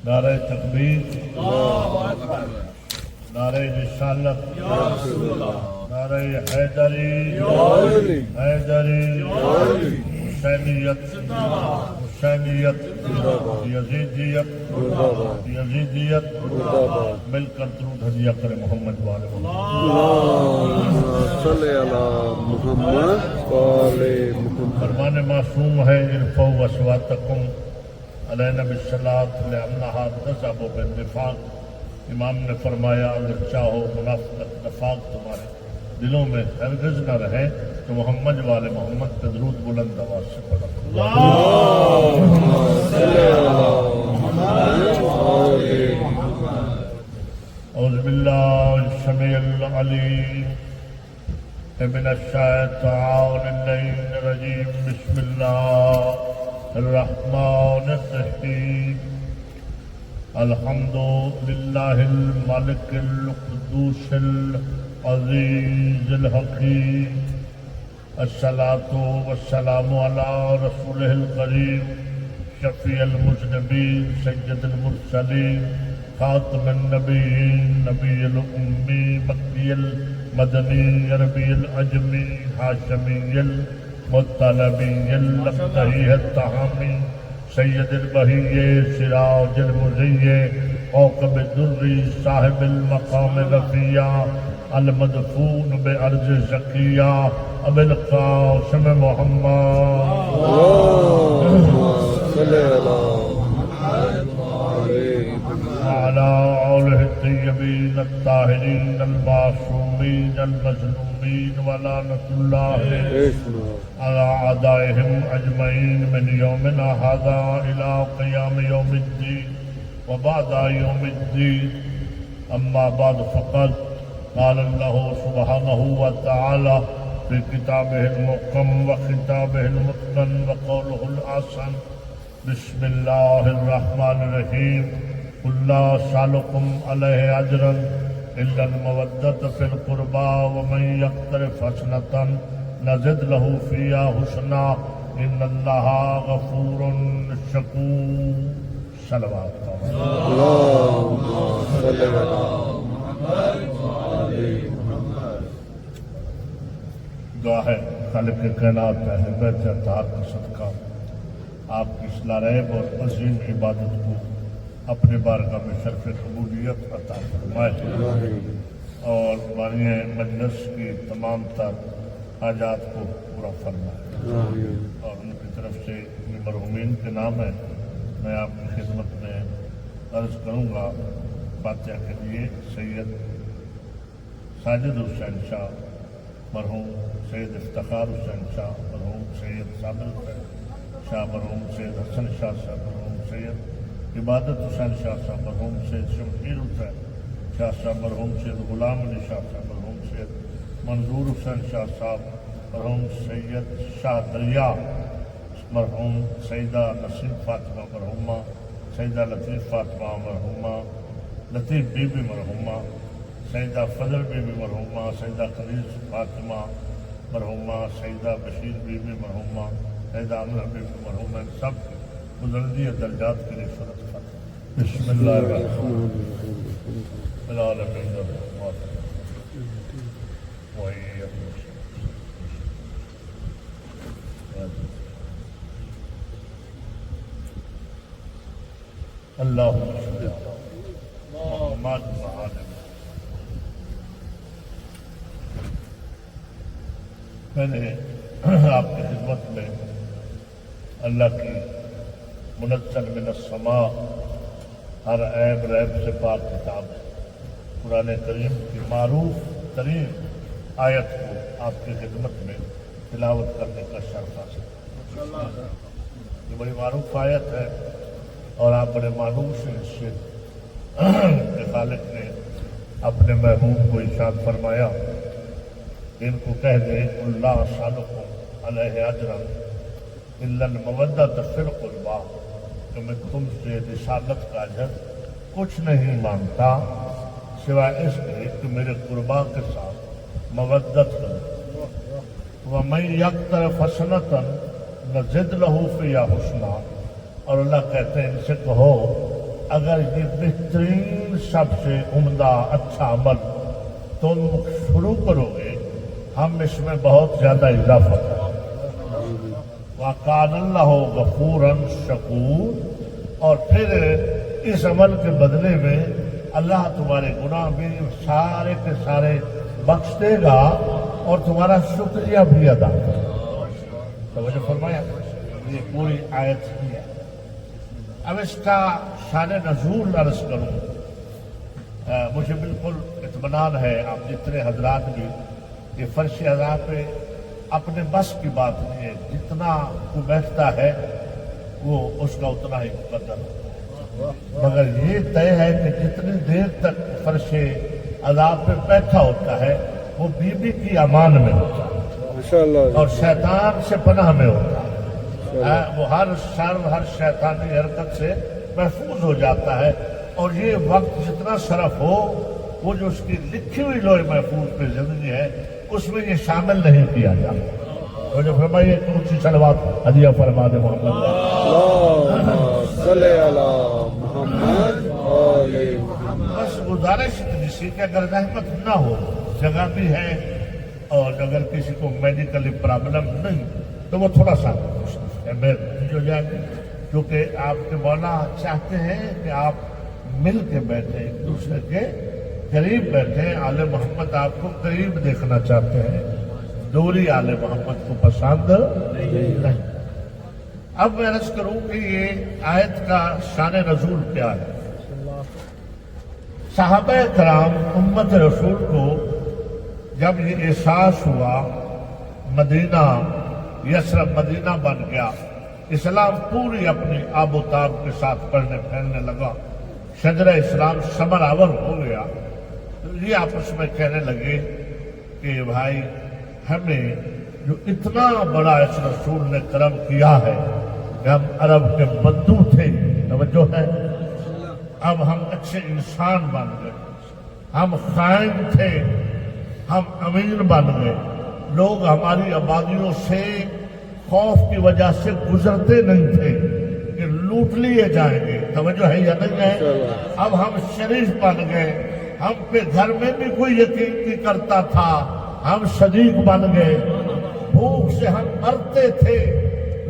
نعرہ تکبیر، نعرہ رسالت، نعرہ حیدری، حیدری، حسینیت، حسینیت، یزیدیت، یزیدیت، مل کر درود ہدیہ کرے محمد والے صلی اللہ محمد والے محمد۔ فرمان معصوم ہے ارفعوا اصواتکم علینا بالصلاۃ لانھا تذهب بالنفاق۔ امام نے فرمایا اگر چاہو منافقت نفاق تمہارے دلوں میں ہرگز نہ رہے تو محمد والے محمد پہ درود بلند آواز سے پڑھو۔ اعوذ باللہ السمیع العلیم من الشیطان اللعین الرجیم، بسم اللہ الرحمن الرحیم۔ الحمد للہ الملک القدوس العزیز الحکیم، الصلاۃ والسلام علی رسولہ الکریم، شفیع المذنبین، سید المرسلین، خاتم النبیین، نبی الامی، مکی المدنی، عربی العجمی، ہاشمی المطلبی، المدحی التہامی، سید البہی، سراج المضی، کوكب الدری، صاحب المقام رفیع، المدفون بارض زکیہ، ابی القاسم محمد صلی اللہ وعلى آلہ الطیبین الطاہرین المعصومین المظلومین ولعنۃ اللہ على أعدائهم أجمعين من يومنا هذا إلى قيام يوم الدين وبعد يوم الدين. أما بعد فقد قال الله سبحانه وتعالى في كتابه المحكم وخطابه المتقن وقوله الأحسن، بسم الله الرحمن الرحيم. قل لا أسألكم عليه أجرا إلا المودة في القربى ومن يقترف حسنة نزد له فيها حسنا ان اللہ غفور شکور. صلوات اللہم صلی اللہ۔ دعا ہے خالق کائنات پہلے بیت اطہار کا صدقہ آپ کی اصلاح ریب اور عظیم عبادت کو اپنے بارگاہ میں شرف قبولیت عطا فرمائے اور بانی مجلس کی تمام تر حاجات کو پورا فرمائے اور ان کی طرف سے یہ مرحومین کے نام ہے. میں آپ کی خدمت میں عرض کروں گا فاتحہ کے لیے سید ساجد حسین شاہ مرحوم، سید افتخار حسین شاہ مرحوم، سید صابر حسین شاہ مرحوم، سید حسن شاہ صاحب مرحوم، سید عبادت حسین شاہ صاحب مرحوم، سید شمشیر حسین شاہ صاحب مرحوم، سید غلام علی شاہ صاحب مرحوم، سید منظور حسین شاہ صاحب مرحوم، سید شاہ دریا مرحوم، سیدہ نسیم فاطمہ مرحومہ، سیدہ لطیف فاطمہ مرحومہ، لطیف بی بی مرحومہ، سیدہ فضل بی بی مرحومہ، سیدہ خلیل فاطمہ مرحومہ، سیدہ بشیر بی بی مرحومہ، سیدہ امرہ بی بی مرحومہ، ان سب بزرگی درجات کے لیے صورت فتح. بسم اللہ الرحمن الرحیم العالمین الرحمن اللہم صلی اللہ محمد وآلہ. میں نے آپ کی خدمت میں اللہ کی منزل من السماء ہر عیب ریب سے پاک کتاب قرآن کریم کی معروف ترین آیت کو آپ کی خدمت میں تلاوت کرنے کا شرف حاصل. یہ بڑی معروف آیت ہے اور آپ بڑے معلوم سے اس سے کہ خالق نے اپنے محبوب کو ارشاد فرمایا ان کو کہہ دے اللہ سالکم علیہ اجرا الا المودۃ فی القربى کہ میں تم سے رسالت کا اجر کچھ نہیں مانگتا سوائے اس کے کہ میرے قربا کے ساتھ مودت کرو. ومن یقترف حسنۃ نزد لہ فیہا حسنا. اور اللہ کہتے ہیں ان سے کہو اگر یہ بہترین سب سے عمدہ اچھا عمل تم شروع کرو گے ہم اس میں بہت زیادہ اضافہ کریں گے۔ وَقَانَ اللَّهُ غَفُورًا شَكُورًا، اور پھر اس عمل کے بدلے میں اللہ تمہارے گناہ بھی سارے کے سارے بخش دے گا اور تمہارا شکریہ بھی ادا کرے گا۔ توجہ فرمایا، یہ پوری آیت ہی ہے۔ اب اس کا شان نزول عرض کروں، مجھے بالکل اطمینان ہے آپ جتنے حضرات بھی یہ فرش ادا پہ اپنے بس کی بات نہیں ہے، جتنا کو بیٹھتا ہے وہ اس کا اتنا ہی مقدر ہوتا ہے، مگر یہ طے ہے کہ جتنی دیر تک فرش عذاب پہ بیٹھا ہوتا ہے وہ بیوی کی امان میں ہوتا ہے ماشاءاللہ اور شیطان سے پناہ میں ہوتا ہے، وہ ہر شر ہر شیطانی حرکت سے محفوظ ہو جاتا ہے، اور یہ وقت جتنا صرف ہو وہ جو اس کی لکھی ہوئی لوح محفوظ پہ زندگی ہے اس میں یہ شامل نہیں کیا جاتا۔ اور جو فرمائیے اونچی صلوات ہدیہ فرما دے محمد۔ اللہم صلی علی محمد آل محمد۔ بس گزارش اتنی سی کہ اگر رحمت نہ ہو، جگہ بھی ہے اور اگر کسی کو میڈیکلی پرابلم نہیں تو وہ تھوڑا سا مہربانی ہو جائے گی، کیونکہ آپ کے مولا چاہتے ہیں کہ آپ مل کے بیٹھے ایک دوسرے کے قریب بیٹھے۔ آل محمد آپ کو قریب دیکھنا چاہتے ہیں، دوری آل محمد کو پسند نہیں۔ اب میں عرض کروں کہ یہ آیت کا شان نزول کیا ہے۔ صحابہ کرام امت رسول کو جب یہ احساس ہوا مدینہ یثرب مدینہ بن گیا، اسلام پوری اپنی آب و تاب کے ساتھ بڑھنے پھیلنے لگا، شجرہ اسلام ثمر آور ہو گیا، تو یہ آپس میں کہنے لگے کہ بھائی ہمیں جو اتنا بڑا اس رسول نے کرم کیا ہے کہ ہم عرب کے بدو تھے، توجہ ہے، اب ہم اچھے انسان بن گئے، ہم خائن تھے ہم امین بن گئے، لوگ ہماری آبادیوں سے خوف کی وجہ سے گزرتے نہیں تھے کہ لوٹ لیے جائیں گے، توجہ ہے یا نہیں ہے، اب ہم شریف بن گئے، ہم پہ گھر میں بھی کوئی یقین نہیں کرتا تھا، ہم صدیق بن گئے، بھوک سے ہم مرتے تھے،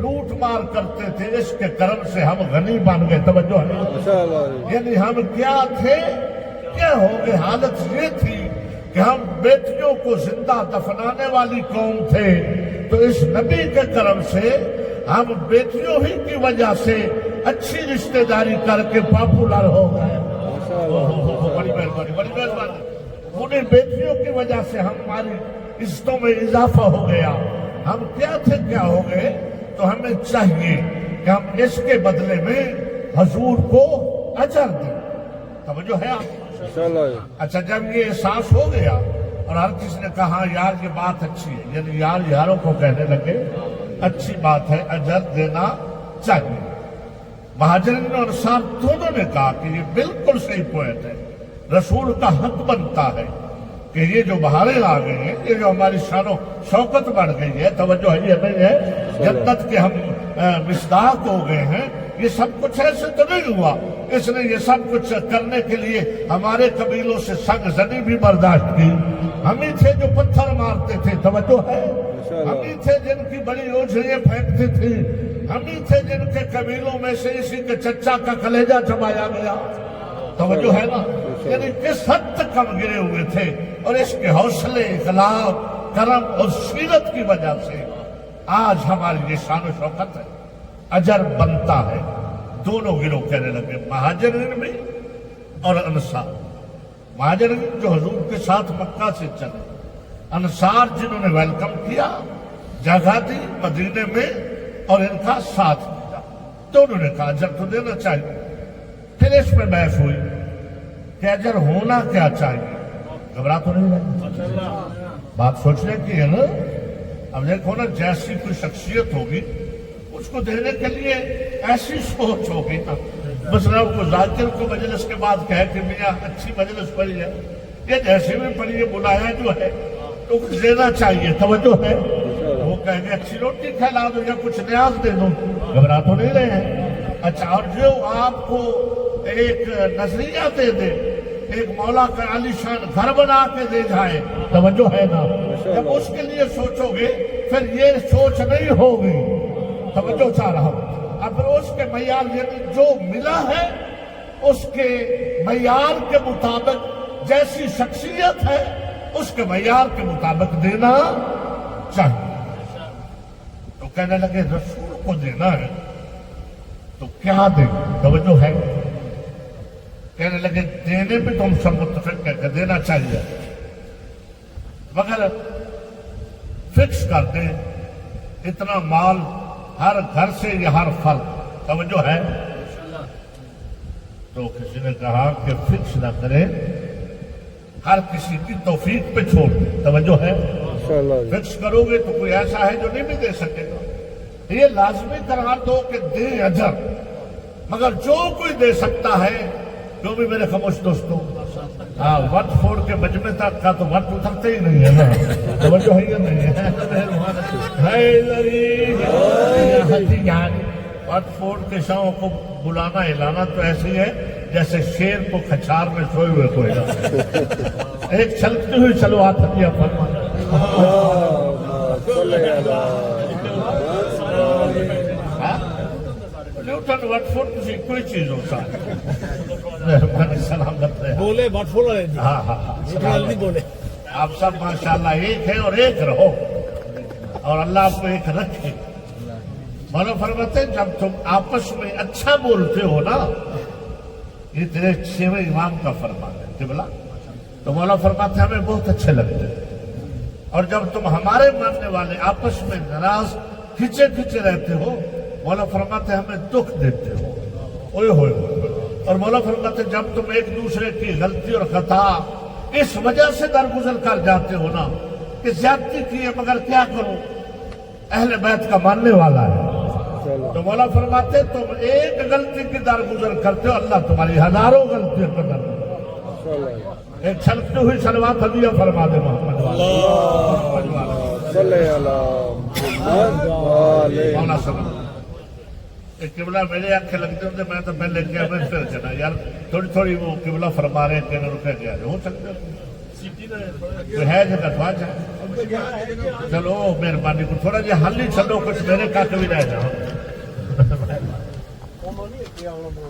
لوٹ مار کرتے تھے، اس کے کرم سے ہم غنی بن گئے، توجہ ہے، ماشاءاللہ یعنی ہم کیا تھے کیا ہو گئے، حالت یہ تھی کہ ہم بیٹیوں کو زندہ دفنانے والی قوم تھے، تو اس نبی کے کرم سے ہم بیٹیوں ہی کی وجہ سے اچھی رشتہ داری کر کے پاپولر ہو گئے، بڑی مہربانی بڑی مہربانی، انہیں بیٹیوں کی وجہ سے ہماری عزتوں میں اضافہ ہو گیا، ہم کیا تھے کیا ہو گئے، تو ہمیں چاہیے کہ ہم اس کے بدلے میں حضور کو اجر دیں، توجہ ہے آپ، ماشاءاللہ اچھا جب یہ احساس ہو گیا اور ہر کسی نے کہا یار یہ بات اچھی ہے، یعنی یار یاروں کو کہنے لگے اچھی بات ہے، اجر دینا چاہیے، مہاجرین اور انصار دونوں نے کہا کہ یہ بالکل صحیح پوائنٹ ہے، رسول کا حق بنتا ہے کہ یہ جو بہاریں آ گئی ہیں، یہ جو ہماری شان و شوکت بڑھ گئی ہے، توجہ ہے یہ نہیں ہے، جنت کے ہم مصداق ہو گئے ہیں، یہ سب کچھ ایسے تو نہیں ہوا، اس نے یہ سب کچھ کرنے کے لیے ہمارے قبیلوں سے سنگ زنی بھی برداشت کی، ہم ہی تھے جو پتھر مارتے تھے، توجہ ہے، ہم ہی تھے جن کی بڑی اوجھلیاں پھینکتی تھی، ہم ہی تھے جن کے قبیلوں میں سے اسی کے چچا کا کلیجہ چبایا گیا، توجہ ہے نا، یعنی کس حد تک ہم گرے ہوئے تھے، اور اس کے حوصلے اخلاق کرم اور سیرت کی وجہ سے آج ہماری یہ شان و شوکت ہے، اجر بنتا ہے۔ دونوں گروہ کہنے لگے، مہاجرین بھی اور انصار، مہاجرین جو حضور کے ساتھ مکہ سے چلے، انصار جنہوں نے ویلکم کیا، جگہ دی مدینے میں اور ان کا ساتھ دیا، دونوں نے کہا اجر تو دینا چاہیے۔ پھر اس میں بحث ہوئی کہ اجر ہونا کیا چاہیے، گھبرا تو نہیں رہے، بات سوچنے کی ہے نا، اب دیکھو نا جیسی کوئی شخصیت ہوگی اس کو دینے کے لیے ایسی سوچ ہوگی نا، مثلا کو ذاکر کو مجلس کے بعد کہے کہ میاں اچھی مجلس پڑھی ہے، یہ جیسے بھی پڑھی ہے بلایا جو ہے تو کچھ دینا چاہیے، توجہ ہے، وہ کہیں گے اچھی روٹی کھلا دو یا کچھ نیاز دے دو، گھبرا تو نہیں رہے ہیں، اچھا، اور جو آپ کو ایک نظریہ دے دے، ایک مولا کا عالیشان گھر بنا کے دے جائے، توجہ ہے نا؟ جب اس کے لیے سوچو گے پھر یہ سوچ نہیں ہوگی، توجہ چاہ رہا ہوں۔ اب اس کے معیار یعنی جو ملا ہے اس کے معیار کے مطابق، جیسی شخصیت ہے اس کے معیار کے مطابق دینا چاہیے۔ تو کہنے لگے رسول کو دینا ہے تو کیا دیں؟ توجہ ہے؟ کہنے لگے دینے پہ تو ہم سب متفق ہے کہ دینا چاہیے، مگر فکس کر دیں اتنا مال ہر گھر سے یا ہر فرد، توجہ ہے؟ تو کسی نے کہا کہ فکس نہ کریں، ہر کسی کی توفیق پہ چھوڑ دیں، توجہ ہے؟ فکس کرو گے تو کوئی ایسا ہے جو نہیں بھی دے سکے گا، یہ لازمی قرار دو کہ دے اجر، مگر جو کوئی دے سکتا ہے، جو بھی میرے خاموش دوستوں، ہاں وٹ فوڑ کے مجمع تک کا تو وٹ اترتے ہی نہیں ہے نا، توجہ ہے یا نہیں ہے؟ وٹ فوڑ کے شاہوں کو بلانا ہلانا تو ایسی ہے جیسے شیر کو کھچار میں سوئے ہوئے کو ہلانا۔ ایک چھلکتی ہوئی سلوات ہدیہ فرمانا۔ نیوٹن وٹ فوٹ کسی کوئی چیز ہوتا ہے، مہربانی سلامت رہے، بولے وٹ فوٹ والے ہاں ہاں نہیں بولے، آپ سب ماشاءاللہ ایک ہے اور ایک رہو، اور اللہ آپ کو ایک رکھے۔ مولا فرماتے ہیں جب تم آپس میں اچھا بولتے ہو نا، یہ تیرے 6ویں امام کا فرمان ہے قبلہ، تو مولا فرماتے ہیں ہمیں بہت اچھے لگتے ہیں، اور جب تم ہمارے ماننے والے آپس میں ناراض کھچے کھچے رہتے ہو، مولا فرماتے ہیں ہمیں دکھ دیتے ہو، اوئے ہوئے ہوئے۔ اور مولا فرماتے ہیں جب تم ایک دوسرے کی غلطی اور خطا اس وجہ سے درگزر کر جاتے ہو نا کہ زیادتی کی ہے مگر کیا کرو، اہل بیت کا ماننے والا ہے، تو مولا فرماتے ہیں تم ایک غلطی کی درگزر کرتے ہو، اللہ تمہاری ہزاروں غلطیوں کا درگزر۔ ایک چھلکتی ہوئی سلوات ہدیہ فرما دے محمد مولا صاحب۔ قبلہ میرے آنکھیں لگتے ہوتے میں تو پہلے کیا میں پھر چلا یار تھوڑی تھوڑی وہ قبلہ فرما رہے کہ رکے گیا ہو سکتا کوئی ہے جگہ تو آ جائے، چلو مہربانی کو تھوڑا جہاں حل ہی چلو کچھ میرے کا کبھی رہ جاؤ۔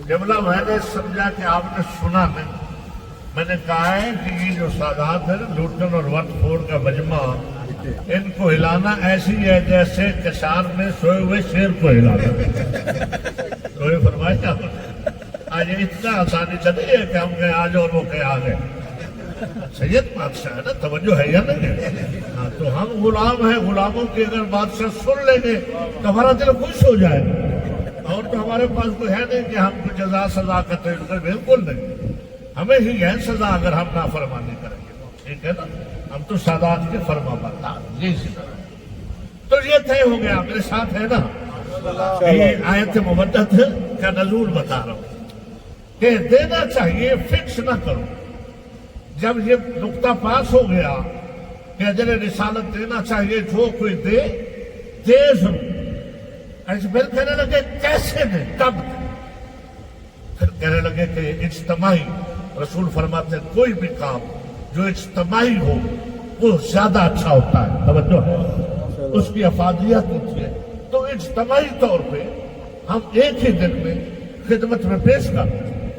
قبلہ میں نے سمجھا کہ آپ نے سنا نہیں، میں نے کہا ہے کہ یہ جو سادات ہے لوٹن اور وٹ فوڑ کا مجمع، ان کو ہلانا ایسی ہے جیسے کشار میں سوئے ہوئے شیر کو ہلانا۔ تو یہ فرمایا آج اتنا آسانی چلی ہے کہ ہم کہیں آج اور وہ کہیں آ گئے، سید بادشاہ ہے نا، توجہ ہے یا نہیں؟ ہاں تو ہم غلام ہیں، غلاموں کی اگر بادشاہ سن لیں گے تو ہمارا دل خوش ہو جائے گا، اور تو ہمارے پاس کوئی ہے نہیں کہ ہم کو جزا سزا کا طے کریں، بالکل نہیں، ہمیں ہی ہے سزا اگر ہم نافرمانی کریں گے، ٹھیک ہے نا؟ ہم تو سادات کے فرما بردار، جی تو یہ طے ہو گیا، میرے ساتھ ہے نا؟ یہ آیت مودت کا نزول بتا رہا ہوں کہ دینا چاہیے، فکس نہ کرو۔ جب یہ نقطہ پاس ہو گیا کہ اجر رسالت دینا چاہیے، جو کوئی دے دے ضرور، ایسے پھر کہنے لگے کیسے دے، کب دے؟ پھر کہنے لگے کہ اجتماعی، رسول فرماتے ہیں کوئی بھی کام جو اجتماعی ہو وہ زیادہ اچھا ہوتا ہے، توجہ ہے، اس کی افادیت ہوتی ہے، تو اجتماعی طور پہ ہم ایک ہی دن میں خدمت میں پیش کرتے ہیں۔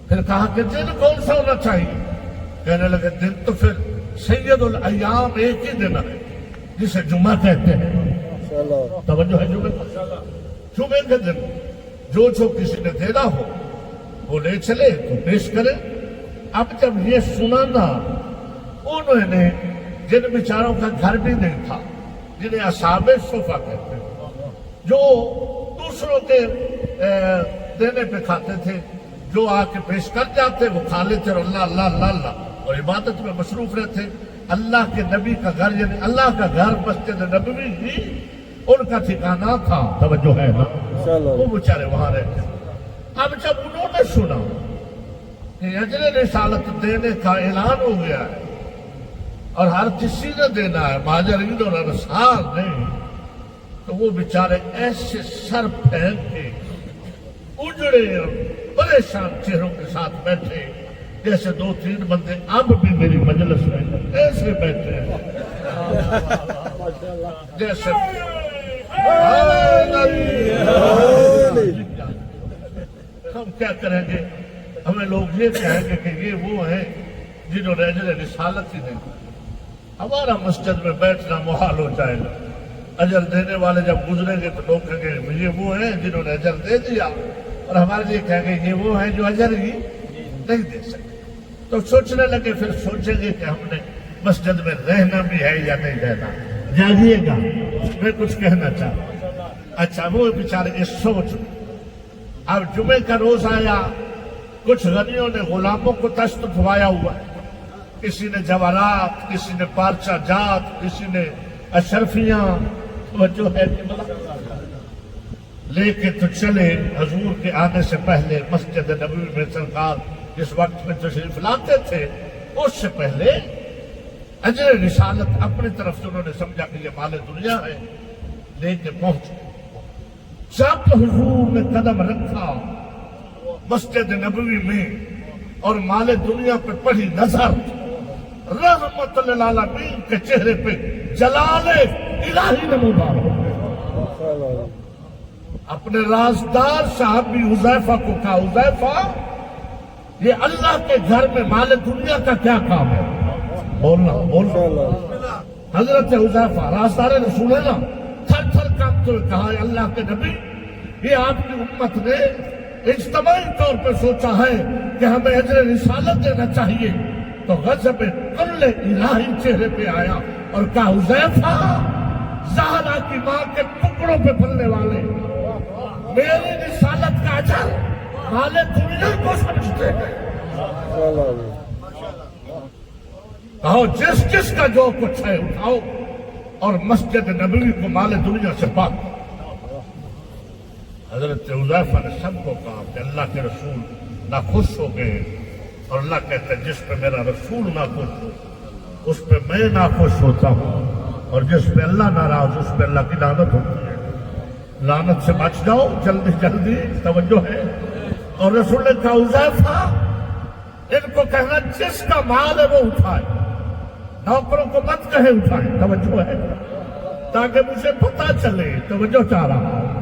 پھر کہا کہ دن کون سا ہونا چاہیے؟ کہنے لگے دن تو پھر سید الایام ایک ہی دن ہے جسے جمعہ کہتے ہیں، توجہ ہے، جمعے کے دن جو کسی نے دینا ہو وہ لے چلے تو پیش کرے۔ اب جب یہ سنا نا، انہوں نے جن بیچاروں کا گھر بھی نہیں تھا، جنہیں اصحاب صفہ کہتے ہیں، جو دوسروں کے دینے پہ کھاتے تھے، جو آ کے پیش کر جاتے وہ کھا لیتے اور اللہ اللہ اللہ اللہ اور عبادت میں مصروف رہتے۔ اللہ کے نبی کا گھر یعنی اللہ کا گھر مسجد نبوی ہی ان کا ٹھکانہ تھا، توجہ ہے نا؟ وہ بیچارے وہاں رہتے۔ اب جب انہوں نے سنا کہ اجر رسالت دینے کا اعلان ہو گیا ہے اور ہر کسی نے دینا ہے، مہاجرین اور انصار نے، تو وہ بیچارے ایسے سر پھینک کے اجڑے اور پریشان چہروں کے ساتھ بیٹھے، جیسے 2-3 بندے اب بھی میری مجلس میں ایسے بیٹھے ہیں، جیسے ہم کیا کریں گے؟ ہمیں لوگ یہ کہیں گے کہ یہ وہ ہیں جنہوں نے اجر رسالت ہی نہیں، ہمارا مسجد میں بیٹھنا محال ہو جائے گا۔ اجر دینے والے جب گزریں گے تو لوگ کہیں گے یہ وہ ہیں جنہوں نے اجر دے دیا، اور ہمارے لیے کہیں گے یہ وہ ہیں جو اجر ہی نہیں دے سکتے۔ تو سوچنے لگے، پھر سوچیں گے کہ ہم نے مسجد میں رہنا بھی ہے یا نہیں رہنا۔ جاگیے گا، میں کچھ کہنا چاہتا ہوں۔ اچھا، وہ بیچارے اس سوچ میں، اب جمعے کا روز آیا، کچھ غنیوں نے غلاموں کو تشت اٹھوایا ہوا ہے، کسی نے جواہرات، کسی نے پارچہ جات، کسی نے اشرفیاں، جو ہے لے کے تو چلے۔ حضور کے آنے سے پہلے مسجد نبوی میں سرکار جس وقت میں تشریف لاتے تھے، اس سے پہلے اجر رسالت اپنی طرف سے انہوں نے سمجھا کہ یہ مال دنیا ہے، لے کے پہنچے۔ جب حضور نے قدم رکھا مسجد نبوی میں اور مال دنیا پہ پڑی نظر، رحمت للعالمین کے چہرے پہ جلال الہی نمودار ہو گئے۔ اپنے رازدار صحابی حذیفہ کو کہا، حذیفہ یہ اللہ کے گھر میں مال دنیا کا کیا کام ہے؟ بولنا بولنا۔ حضرت حذیفہ رازدار رسول اللہ تھر تھر کانپتے ہوئے کہا، اللہ کے نبی، یہ آپ کی امت نے اجتماعی طور پر سوچا ہے کہ ہمیں اجر رسالت دینا چاہیے، تو غضب کل الہی چہرے پہ آیا اور کہا، حذیفہ زہرا کی ماں کے ٹکڑوں پہ پلنے والے میری رسالت کا اجر مال دنیا کو سمجھتے ہیں۔ کہو جس جس کا جو کچھ ہے اٹھاؤ اور مسجد نبوی کو مال دنیا سے پاک۔ حضرت حذیفہ نے سب کو کہا کہ اللہ کے رسول ناخوش ہو گئے، اور اللہ کہتا ہے جس پہ میرا رسول ناخوش ہو اس پہ میں ناخوش ہوتا ہوں، اور جس پہ اللہ ناراض اس پہ اللہ کی لعنت ہوتی ہے۔ لعنت سے بچ جاؤ جلدی جلدی، توجہ ہے۔ اور رسول نے کہا، حذیفہ ان کو کہنا جس کا مال ہے وہ اٹھائے، نوکروں کو مت کہے اٹھائے، توجہ ہے، تاکہ مجھے پتہ چلے، توجہ چاہ رہا ہوں۔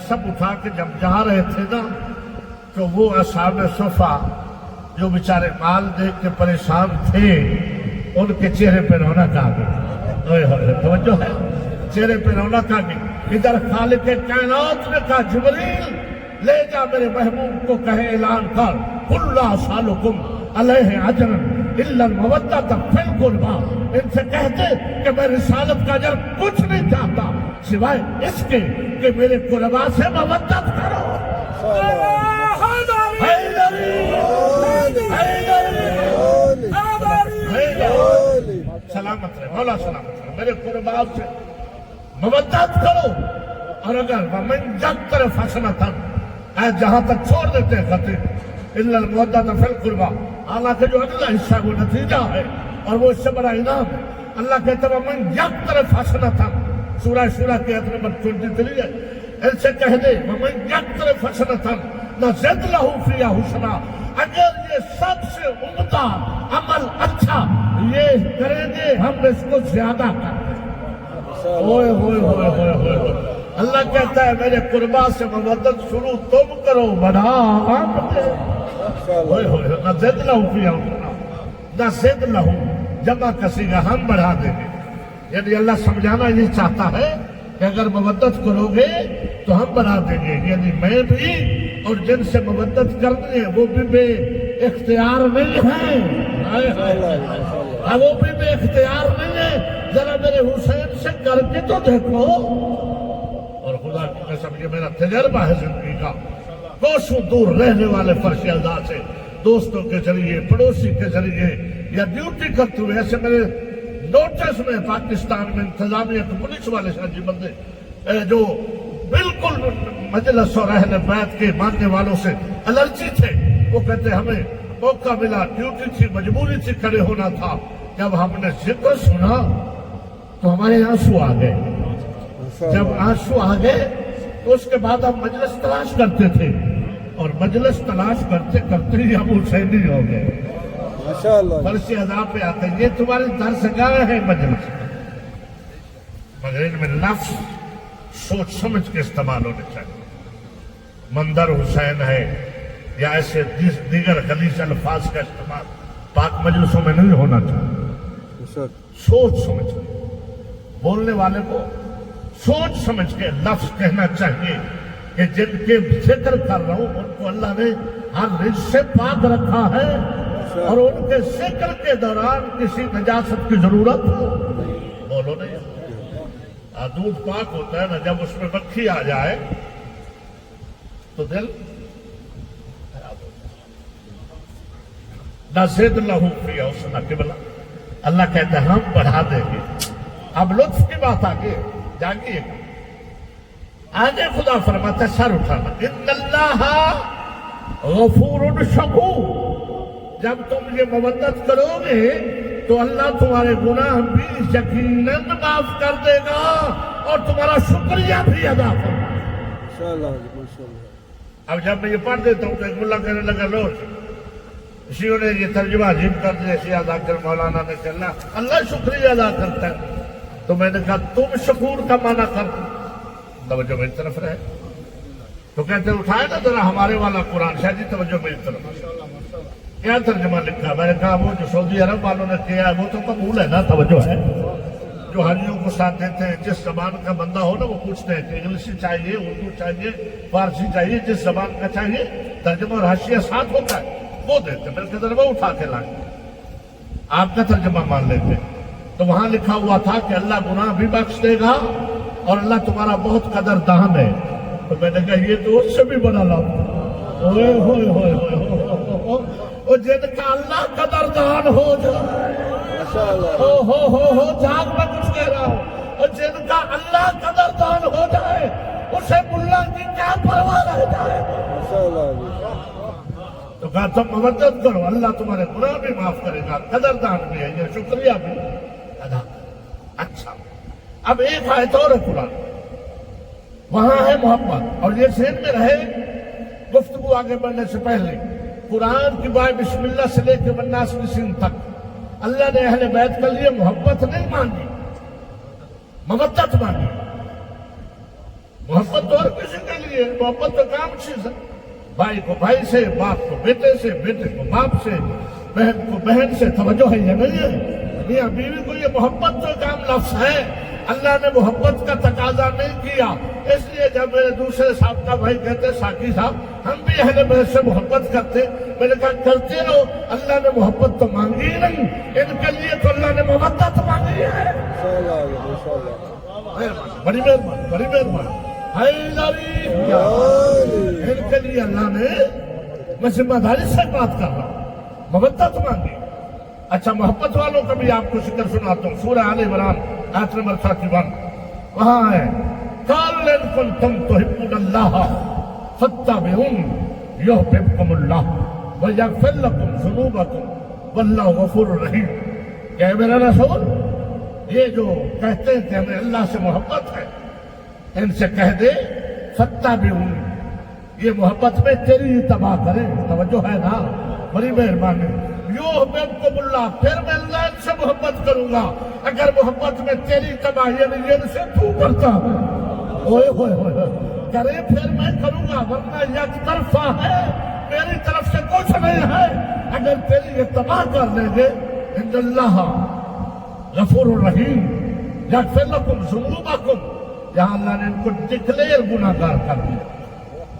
سب اٹھا کے جب جا رہے تھے نا، تو وہ اصحاب صفا جو بیچارے مال دیکھ کے پریشان تھے، ان کے چہرے پہ رونق آ گئی۔ توجہ ہے، چہرے پہ رونق آ گئی۔ ادھر خالق کائنات نے کہا، جبریل لے جا میرے محبوب کو کہے اعلان کر، قل لا اسألکم علیہ اجرا الا المودۃ فی القربی، ان سے کہتے کہ میں رسالت کا اجر کچھ نہیں چاہتا سوائے اس کے کہ میرے قربا سے مودت کرو۔ سلامت رہے مولا، سلامت رہے، میرے قربا سے مودت کرو۔ اور اگر ومن یقترف حسنۃ، جہاں تک چھوڑ دیتے ہیں خطیب، الا المودۃ فی القربی، حالانکہ جو اگلا حصہ وہ نتیجہ ہے اور وہ اس سے بڑا انعام ہے۔ اللہ کہتا ہے ومن یقترف حسنۃ، سورہ شورى کے آیت نمبر 23 ہے، ان سے کہہ دے ومن یقترف حسنۃ نزد لہ فیہا حسنا، اگر یہ سب سے عمدہ عمل اچھا یہ کریں گے ہم اس کو زیادہ کر دیں۔ ہوئے ہوئے ہوئے ہوئے ہوئے، اللہ کہتا ہے میرے قربا سے مودت شروع تم کرو، بڑھا آپ دے۔ ہوئے ہوئے، نزد لہ فیہا حسنا، نزد لہ جمع کسی گا ہم بڑھا دیں گے۔ یعنی اللہ سمجھانا یہ چاہتا ہے کہ اگر مودت کرو گے تو ہم بنا دیں گے، یعنی میں بھی اور جن سے مودت کرنی ہے وہ بھی بے اختیار نہیں ہے، وہ بھی بے اختیار نہیں ہے۔ ذرا میرے حسین سے کر کے تو دیکھو۔ اور خدا کی قسم یہ میرا تجربہ ہے زندگی کا، کوسوں دور رہنے والے فرش اعضاء سے، دوستوں کے ذریعے، پڑوسی کے ذریعے، یا ڈیوٹی کرتے ہوئے ایسے میرے نوٹس میں پاکستان میں انتظامیہ کے پولیس والے ساتھی بندے جو بالکل مجلس اور اہل بیت کے ماننے والوں سے الرجی تھے، وہ کہتے ہمیں موقع ملا، ڈیوٹی تھی، مجبوری تھی، کھڑے ہونا تھا، جب ہم نے ذکر سنا تو ہمارے آنسو آ گئے۔ جب آنسو آ گئے تو اس کے بعد ہم مجلس تلاش کرتے تھے، اور مجلس تلاش کرتے کرتے ہی ہم حسینی ہو گئے. ماشاءاللہ فرشتے عذاب پہ آتے ہیں یہ تمہاری درسگاہ ہے مجلس, مگر ان میں لفظ سوچ سمجھ کے استعمال ہونے چاہیے. مندر حسین ہے یا ایسے دیگر غلیظ الفاظ کا استعمال پاک مجلسوں میں نہیں ہونا چاہیے. سوچ سمجھ کے بولنے والے کو سوچ سمجھ کے لفظ کہنا چاہیے کہ جن کے ذکر کر رہا ہوں ان کو اللہ نے ہر رزق سے پاک رکھا ہے اور ان کے ذکر کے دوران کسی نجاست کی ضرورت بولو نہیں. دودھ پاک ہوتا ہے نا, جب اس میں مکھی آ جائے تو دل خراب ہوتا ہے. نہ زد لہو فی حسن قبلہ, اللہ کہتا ہے ہم بڑھا دیں گے. اب لطف کی بات آگے جانگیے گا. آگے خدا فرماتا ہے سر اٹھانا, ان اللہ غفور شکور. جب تم یہ مودت کرو گے تو اللہ تمہارے گناہ بھی یقیناً معاف کر دے گا اور تمہارا شکریہ بھی ادا کرے گا. اب جب میں یہ پڑھ دیتا ہوں تو ایک ملا کہنے لگا لو اسی نے یہ ترجمہ عجیب کر دیا, ایسے ادا کر مولانا نے چلنا اللہ شکریہ ادا کرتا ہے. تو میں نے کہا تم شکور کا معنی کر دو, توجہ میری طرف رہے. تو کہتے اٹھائے نا ذرا ہمارے والا قرآن, شاہ جی توجہ میری طرف. کیا ترجمہ لکھا؟ میں نے کہا وہ جو سعودی عرب والوں نے کیا ہے وہ تو قبول ہے نا, توجہ ہے. جو حاجیوں کو ساتھ دیتے ہیں جس زبان کا بندہ ہو نا وہ پوچھتے ہیں کہ انگلش چاہیے, اردو چاہیے, فارسی چاہیے, جس زبان کا چاہیے ترجمہ اور حاشیہ ساتھ ہوتا ہے وہ دیتے. میں نے کہا وہ اٹھا کے لائیں, آپ کا ترجمہ مان لیتے. تو وہاں لکھا ہوا تھا کہ اللہ گناہ بھی بخش دے گا اور اللہ تمہارا بہت قدردان ہے. تو میں نے کہا یہ تو اس سے بھی بڑا لفظ, ہوئے ہوئے ہوئے ہوئے اور جن کا اللہ قدردان ہو جائے, ہو جاگ میں کچھ کہہ رہا ہوں, اور جن کا اللہ قدردان ہو جائے اسے ملا کی کیا پرواہ رہ جائے. تو کہا تم مدد کرو اللہ تمہارے گناہ بھی معاف کرے گا, قدردان بھی ہے, یہ شکریہ بھی ادا. اچھا اب ایک آیت اور ہے قرآن, وہاں ہے محبت. اور یہ ذہن میں رہے گفتگو آگے بڑھنے سے پہلے, قرآن کی بائے بسم اللہ سے لے کے والناس کی سین تک اللہ نے اہل بیت کے لیے محبت نہیں مانگی, مودت مانگی. محبت تو ہر کسی کے لیے, محبت تو کام چیز ہے. بھائی کو بھائی سے, باپ کو بیٹے سے, بیٹے کو باپ سے, بہن کو بہن سے. توجہ ہے یا نہیں ہے؟ میاں بیوی کو یہ محبت تو ایک عام لفظ ہے. اللہ نے محبت کا تقاضا نہیں کیا. اس لیے جب میرے دوسرے صاحب کا بھائی کہتے ساقی صاحب ہم بھی اہل بیت سے محبت کرتے, میں نے کہا کرتے رہو, اللہ نے محبت تو مانگی ہی نہیں, ان کے لیے تو اللہ نے مودت مانگی ہے. بڑی مہربانی, بڑی مہربانی. ان کے لیے اللہ نے, میں ذمہ داری سے بات کر رہا ہوں, مودت مانگی. اچھا محبت والوں کا بھی آپ کو ذکر سناتا ہوں. سورہ آل عمران آیت نمبر 31 وہاں ہے قال ان کنتم تحبون اللہ فاتبعونی یحببکم اللہ ویغفر لکم ذنوبکم واللہ غفور رحیم. کہ اے میرا رسول, یہ جو کہتے ہیں کہ ہمیں اللہ سے محبت ہے, ان سے کہہ دے فاتبعونی, یہ محبت میں تیری اتباع کریں. توجہ ہے نا, بڑی مہربانی. یحببکم اللہ, پھر میں اللہ ان سے محبت کروں گا اگر محبت میں تیری اتباع یعنی ان سے تو کرتا ہے. اوئے ہوئے ہوئے کرے پھر میں کروں گا, ورنہ یک طرفہ ہے, میری طرف سے کچھ نہیں ہے. اگر تیری اتباع کر لیں گے ان اللہ غفور الرحیم یغفر لکم ذنوبکم, یہاں اللہ نے ان کو ڈکلیئر گناہگار کر دیا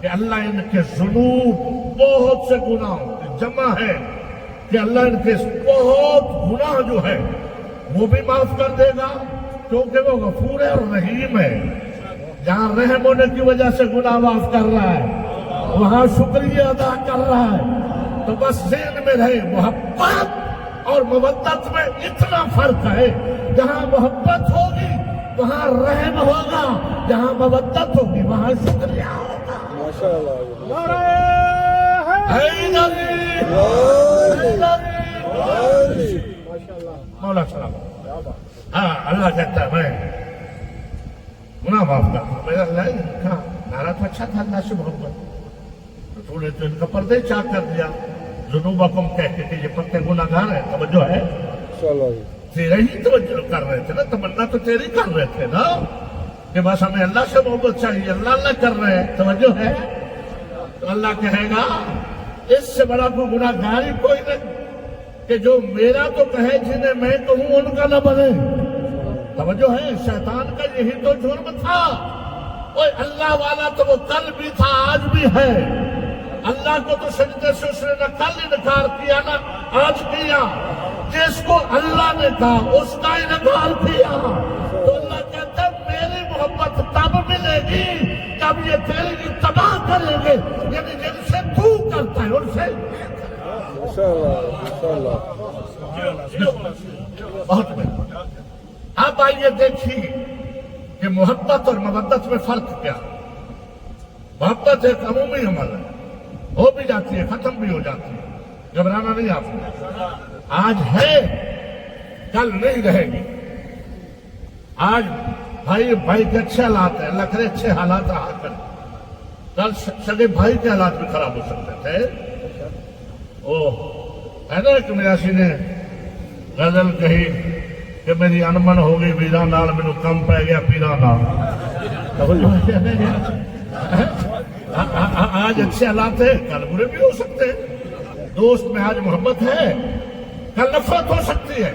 کہ اللہ ان کے ذنوب, بہت سے گناہوں کی جمع ہے کہ اللہ ان کے بہت گناہ جو ہے وہ بھی معاف کر دے گا کیونکہ وہ غفور ہے اور رحیم ہے. جہاں رحم ہونے کی وجہ سے گناہ معاف کر رہا ہے وہاں شکریہ ادا کر رہا ہے. تو بس ذہن میں رہے محبت اور مودت میں اتنا فرق ہے, جہاں محبت ہوگی وہاں رحم ہوگا, جہاں مودت ہوگی وہاں شکریہ ہوگا. مولا سلام. ہاں اللہ کہتا ہے میں گناہ معاف کرتا ہوں. میرا اللہ کہا نعرہ تو اچھا تھا اللہ سے محبت, تو نے تو ان کا پردہ ہی چاک کر دیا ذنوبکم کہہ کے کہ یہ پکے گناہگار ہیں. توجہ ہے ماشاءاللہ جی. تیرے ہی توجہ کر رہے تھے نا, تمنا تو تیری کر رہے تھے نا کہ بس ہمیں اللہ سے محبت چاہیے, اللہ اللہ کر رہے ہیں. توجہ ہے تو اللہ کہے گا اس سے بڑا کوئی گناہگار ہی کوئی نہیں کہ جو میرا تو کہے جنہیں میں کہوں ان کا نہ بنے. توجہ ہے, شیطان کا یہی تو جرم تھا. اوے اللہ والا تو وہ کل بھی تھا آج بھی ہے. اللہ کو تو سجدے سے اس نے نہ کل انکار کیا نہ آج کیا. جس کو اللہ نے کہا اس کا انکار کیا. تو اللہ کہتا ہے میری محبت تب ملے گی جب یہ تیری تباہ کریں گے, یعنی جن سے تو کرتا ہے ان سے. ماشاءاللہ بہت بہتر. اب آئیے دیکھیے کہ محبت اور مودت میں فرق کیا. محبت ایک عمومی عمل ہے, ہو بھی جاتی ہے ختم بھی ہو جاتی ہے, گھبرانا نہیں آپ کو. آج ہے کل نہیں رہے گی. آج بھائی کے اچھے حالات ہیں, اللہ کرے اچھے حالات رہا کریں. کل سگے بھائی کے حالات بھی خراب ہو سکتے تھے. ہے نا کہ میاسی نے غزل کہی کہ میری انمن ہو گئی ویرا نال, مینوں کم پی گیا پیرا نال. آج اچھے حالات ہیں کل برے بھی ہو سکتے ہیں. دوست میں آج محبت ہے کل نفرت ہو سکتی ہے.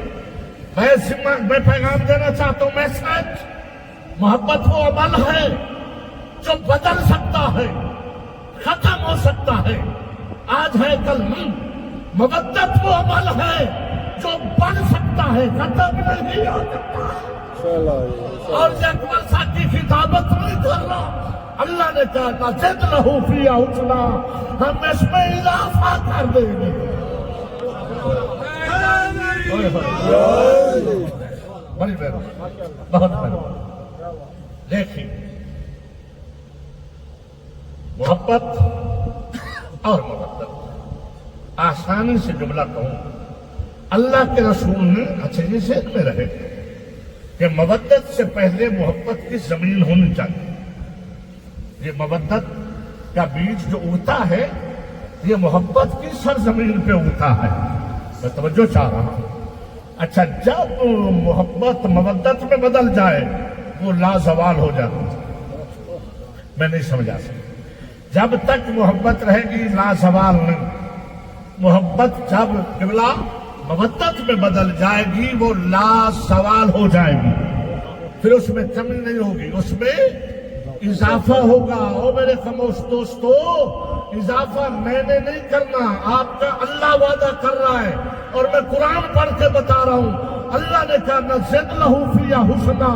میں پیغام دینا چاہتا ہوں میسج, محبت وہ عمل ہے جو بدل سکتا ہے, ختم ہو سکتا ہے, آج ہے کل نہیں. مودت وہ عمل ہے جو بن سکتا ہے, ختم نہیں ہو سکتا. اور یہ اکبر صاحب کی خطابت نہیں کر رہا. اللہ نے کہا تھا زد لہو فی حسنا, ہم اس میں اضافہ کر دیں گے. بڑی مہربانی, بہت مہربانی. دیکھیے محبت اور مودت آسانی سے جملہ کہوں. اللہ کے رسول نے اچھا یہ ذہن میں رہے کہ مودت سے پہلے محبت کی زمین ہونی چاہیے. یہ مودت کا بیج جو اگتا ہے یہ محبت کی سرزمین پہ اگتا ہے. میں توجہ چاہ رہا ہوں. اچھا جب محبت مودت میں بدل جائے وہ لازوال ہو جاتی ہے. میں نہیں سمجھا سکتا. جب تک محبت رہے گی لازوال نہیں. محبت جب قبلہ مودت میں بدل جائے گی وہ لازوال ہو جائے گی. پھر اس میں کمی نہیں ہوگی, اس میں اضافہ ہوگا. او میرے خاموش دوستو, اضافہ میں نے نہیں کرنا, آپ کا اللہ وعدہ کر رہا ہے اور میں قرآن پڑھ کے بتا رہا ہوں. اللہ نے کہا نہ زد لہو فی حسنا,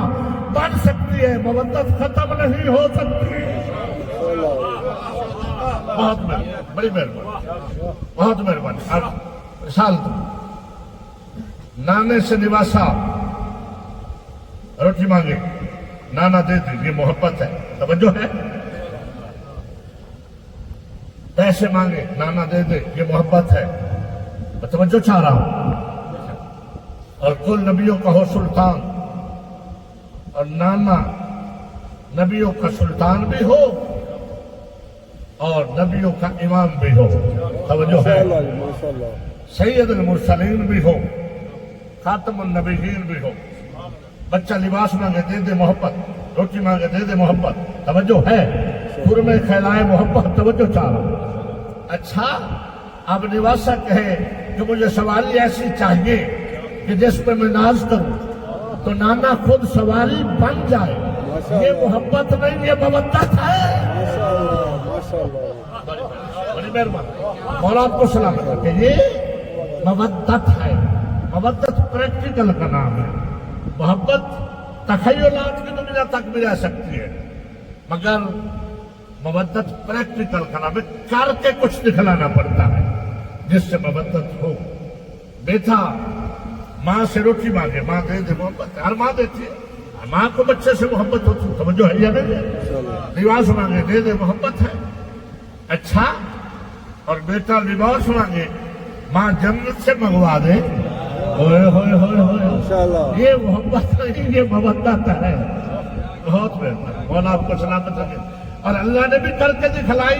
بن سکتی ہے مودت, ختم نہیں ہو سکتی. بہت مہربانی, بڑی مہربانی, بہت مہربانی. اب مثال دو, نانے سے نواسا روٹی مانگے, نانا دے دے, یہ محبت ہے. توجہ ہے. پیسے مانگے, نانا دے دے, یہ محبت ہے. میں توجہ چاہ رہا ہوں. اور کل نبیوں کا ہو سلطان, اور نانا نبیوں کا سلطان بھی ہو اور نبیوں کا امام بھی ہو. توجہ ہے. سید المرسلین بھی ہو, خاتم النبیین بھی ہو. بچہ لباس مانگے دے دے محبت, روٹی مانگے دے دے محبت. توجہ ہے. پور میں کھیلائے محبت. توجہ چاہ رہا ہوں. اچھا اب نواسا کہے کہ مجھے سواری ایسی چاہیے کہ جس پہ میں ناز کروں, تو نانا خود سواری بن جائے. یہ محبت نہیں, یہ مودت ہے. بڑی مہربانی. مولا آپ کو سلامت رکھے. یہ مودت ہے. مودت پریکٹیکل کا نام ہے. محبت تخیلات کی دنیا تک بھی رہ سکتی ہے, مگر مودت پریکٹیکل کا نام ہے. کر کے کچھ دکھلانا پڑتا ہے جس سے مودت ہو. بیٹا ماں سے روٹی مانگے, ماں دے دے محبت. ہر ماں دیتی ہے, ماں کو بچے سے محبت ہوتی ہے. توجہ ہے یا نہیں؟ لباس مانگے دے دے محبت ہے. اچھا اور بیٹا لباس مانگے, ماں جنت سے منگوا دے. ہوئے ہوئے ہوئے ہوئے, یہ محبت نہیں, یہ مودت ہے. بہت بہتر. مولا آپ کو سلامت رکھے. اور اللہ نے بھی کر کے دکھلائی.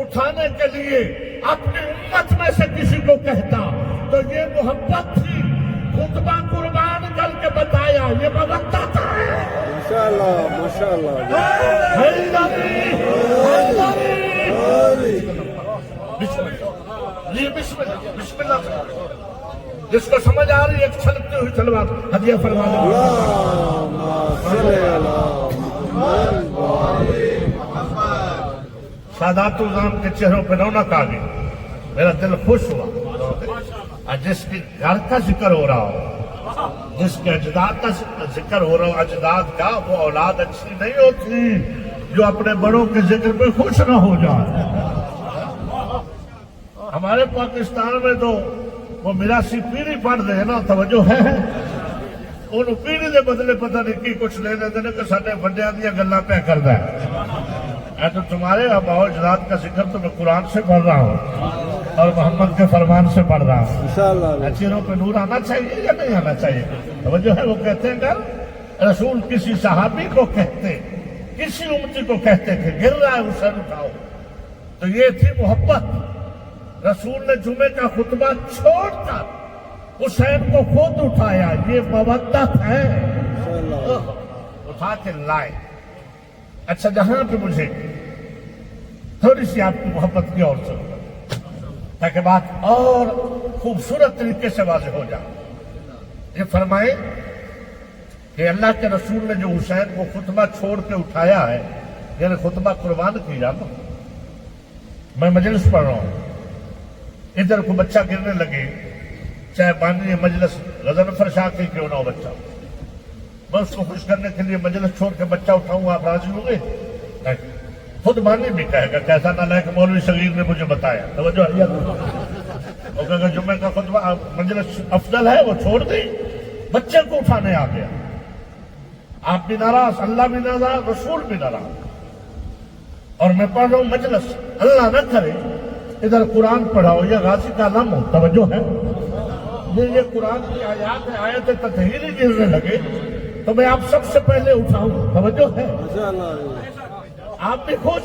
اٹھانے کے لیے اپنی امت میں سے کسی کو کہتا تو یہ محبت تھی. خطبہ قربان کر کے بتایا یہ مودت ہے. ماشاءاللہ ماشاءاللہ. حیدری بسم اللہ یہ بسم اللہ. جس کو سمجھ آ رہی ہے ایک چھلکتی ہوئی تلوار ہدیہ فرما دیں. اللہم صلی علی سادات الزام کے چہروں پہ رونق آ گئی. میرا دل خوش ہوا. اور جس کے گھر کا ذکر ہو رہا ہو, جس کے اجداد کا ذکر ہو رہا ہو, اجداد کا, وہ اولاد اچھی نہیں ہوتی جو اپنے بڑوں کے ذکر پہ خوش نہ ہو جائے. ہمارے پاکستان میں تو وہ میراثی پیڑھی پڑھ دے نا, توجہ ہے ان پیڑھی دے بدلے پتہ نہیں کی کچھ لے لیتے ہیں کہ سارے بڑیاں دیا گلاں پہ کردا ہے. تو تمہارے آباء و اجداد کا ذکر تو میں قرآن سے پڑھ رہا ہوں اور محمد کے فرمان سے پڑھ رہا ہوں. انشاءاللہ. چہروں پہ نور آنا چاہیے یا نہیں آنا چاہیے؟ توجہ ہے. وہ کہتے ہیں اگر رسول کسی صحابی کو کہتے, کسی امتی کو کہتے کہ گر رہا ہے حسین اٹھاؤ, تو یہ تھی محبت. رسول نے جمعے کا خطبہ چھوڑ کر حسین کو خود اٹھایا, یہ مودت ہے. اٹھا کے لائے. اچھا, جہاں پہ مجھے تھوڑی سی آپ کی محبت کی اور سن تاکہ بات اور خوبصورت طریقے سے واضح ہو جائے. یہ فرمائے کہ اللہ کے رسول نے جو حسین کو خطبہ چھوڑ کے اٹھایا ہے, یعنی خطبہ قربان کیا نا. میں مجلس پڑھ رہا ہوں, ادھر کو بچہ گرنے لگے, چاہے بانی مجلس غضب فرشا کے کیوں نہ ہو بچہ, میں اس کو خوش کرنے کے لیے مجلس چھوڑ کے بچہ اٹھاؤں, آپ راضی ہوں گے؟ خود بانی بھی کہے گا کیسا نالائق مولوی صغیر نے مجھے بتایا. توجہ ہے. وہ کہے گا جمعہ کا خطبہ مجلس افضل ہے, وہ چھوڑ دی, بچے کو اٹھانے آ گیا. آپ بھی ناراض, اللہ بھی ناراض, رسول بھی ناراض, اور میں پڑھ رہا ہوں مجلس. اللہ نہ کرے ادھر قرآن پڑھاؤ, یہ غازی کا علم ہو. توجہ ہے. یہ قرآن کی آیات ہے, آیت تطہیری گرنے لگے تو میں آپ سب سے پہلے اٹھاؤں. توجہ ہے. آپ بھی خوش,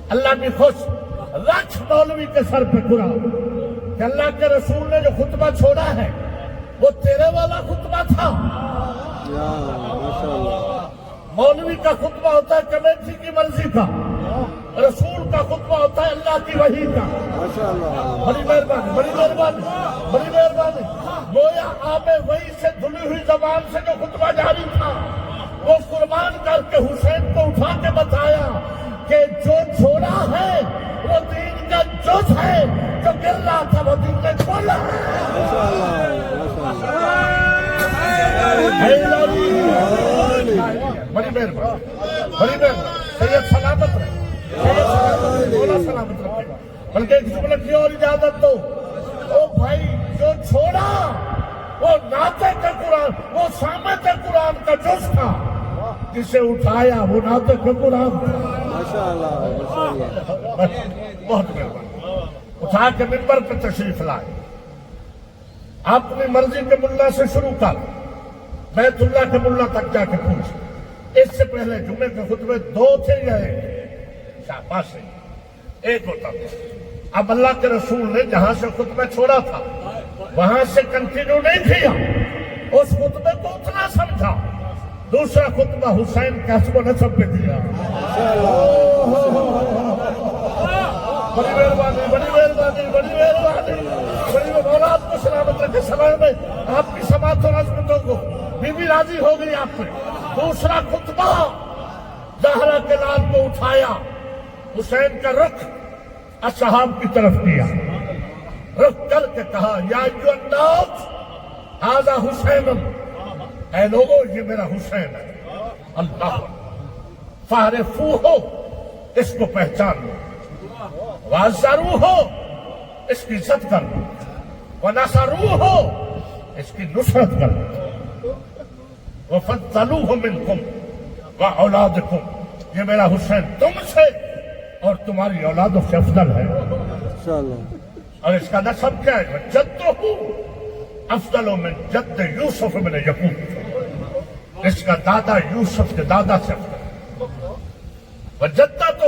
اللہ بھی خوش. رکھ مولوی کے سر پہ قرآن کہ اللہ کے رسول نے جو خطبہ چھوڑا ہے وہ تیرے والا خطبہ تھا. مولوی کا خطبہ ہوتا ہے کمیٹی کی مرضی کا, رسول کا خطبہ ہوتا ہے اللہ کی وحی کا. بڑی مہربانی, بڑی مہربانی, بڑی مہربانی. گویا آپ وحی سے دھلی ہوئی زبان سے جو خطبہ جاری تھا وہ قربان کر کے حسین کو اٹھا کے بتایا کہ جو چھوڑا ہے وہ دین کا جز ہے, جو گر رہا تھا وہ دین نے کھولا ہے. بڑی مہربانی, بڑی مہربانی. سید سلامت رہے, بولا سلامت رکھے گا. بلکہ ایک جملے کی اور اجازت دو. او بھائی, جو چھوڑا وہ نعت قرآن, وہ سامت قرآن کا جز تھا, جسے اٹھایا وہ نعت قرآن تھا. بہت مہربانی. اٹھا کے منبر پہ تشریف لائے. اپنی مرضی کے ملا سے شروع کر بیت اللہ کے ملا تک جا کے پوچھ. اس سے پہلے جمعے کے خطبے 2 تھے یا 1؟ شاباش. ایک ہوتا تھا. اب اللہ کے رسول نے جہاں سے خطبہ چھوڑا تھا وہاں سے کنٹینیو نہیں کیا, اس خطبے کو اتنا سمجھا. دوسرا خطبہ حسین کے حسب و نسب پہ دیا. بڑی مہربانی, بڑی مہربانی, بڑی مہربانی, بڑی مولا آپ کو سلامت رکھے. سلام میں آپ کی سماعت اور عظمتوں کو بی بی راضی ہو گئی آپ پہ. دوسرا خطبہ زہرا کے لال کو اٹھایا, حسین کا رخ اصحاب کی طرف کیا, رخ کر کے کہا یا ایھا الناس ھذا حسین, اے لوگوں یہ میرا حسین ہے. اللہ فاعرفوہ, اس کو پہچان لو. وعزروہ, اس کی عزت کر لو. ونصروہ, اس کی نصرت کر لو. وفضلوہ منکم واولادکم, یہ میرا حسین تم سے اور تمہاری اولادوں سے افضل ہے. اور اس کا نسب کیا ہے؟ جدہ افضل من جد یوسف بن یعقوب, اس کا دادا یوسف کے دادا سے افضل. وجدتہ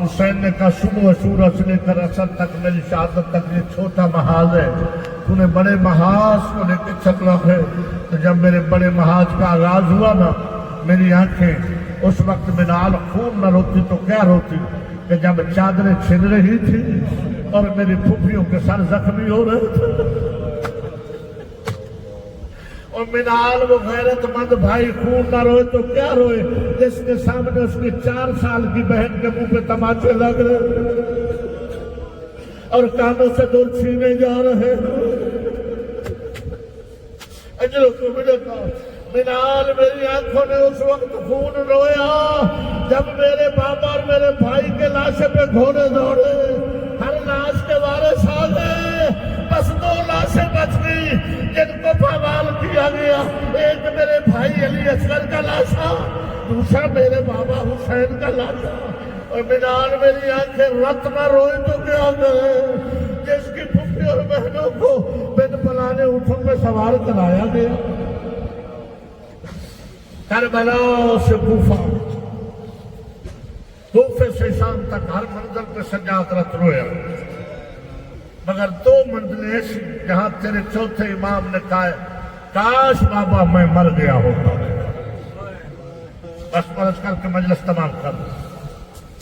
حسین نے کہا صبح عاشوراء سے لے کر عصر تک میری شہادت تک یہ چھوٹا محاذ ہے، تو نے بڑے محاذ کو لے کے چل رہا ہے۔ تو جب میرے بڑے محاذ کا آغاز ہوا نا، میری آنکھیں اس وقت منال خون نہ روتی تو کیا روتی کہ جب چادریں چھن رہی تھی اور میری پھوپھیوں کے سر زخمی ہو رہے تھے، اور منال وہ غیرت مند بھائی خون نہ روئے تو کیا روئے جس کے سامنے اس کی 4 سال کی بہن کے منہ پہ تماچے لگ رہے اور کانوں سے دور چھینے جا رہے۔ اجلو کو ملتا منال میری آنکھوں نے اس وقت خون رویا جب میرے بابا اور میرے بھائی کے لاشیں پہ گھوڑے دوڑے، ہر لاش کے وارث آ گئے، بس 2 لاشیں بچ گئی جن کو پامال کیا گیا، ایک میرے بھائی علی اصغر کا لاشا، دوسرا میرے بابا حسین کا لاشا۔ اور منال میری آنکھیں رت نہ روئی تو کیا گئے جس کی پھوپھی اور بہنوں کو بن پلانے اونٹوں میں سوار کرایا گیا۔ کربلا سے کوفہ، کوفے سے شام تک ہر منزل پہ سجاد رت رویا، مگر 2 منزلیں ایسی جہاں تیرے چوتھے امام نے کہا کاش بابا میں مر گیا ہوتا۔ بس مرض کر کے مجلس تمام کر۔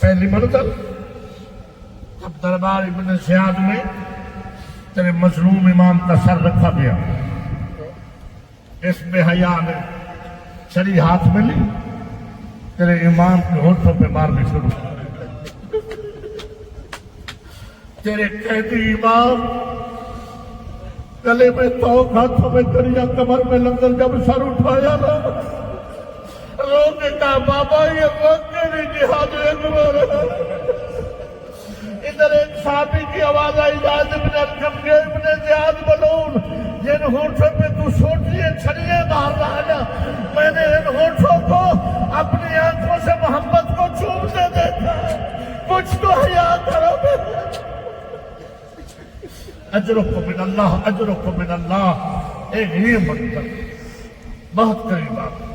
پہلی منزل اب دربار ابن زیاد میں تیرے مظلوم امام کا سر رکھا گیا، اس بے حیا نے چھری ہاتھ میں لی، تیرے امام کے ہونٹوں پہ مارنے شروع کر۔ تیرے قیدی امام گلے میں توق، ہاتھوں میں کریا، کمر میں لنگر، جب سر اٹھایا نا رو کے کہا بابا یہ وقت نہیں جہاد اکبر ہے۔ ادھر ایک صحابی کی آواز آئی، زید بن ارقم کے ابن زیاد ملعون، جن ہونٹوں پہ تو سوٹیے چھڑیے مار رہا نا، میں نے ان ہونٹوں کو اپنی آنکھوں سے محمد کو چومنے دیکھا، کچھ تو حیا کرو گے۔ اجرکم من اللہ، اجرکم من اللہ۔ ایک یہ منظر بہت قریب آ گئی،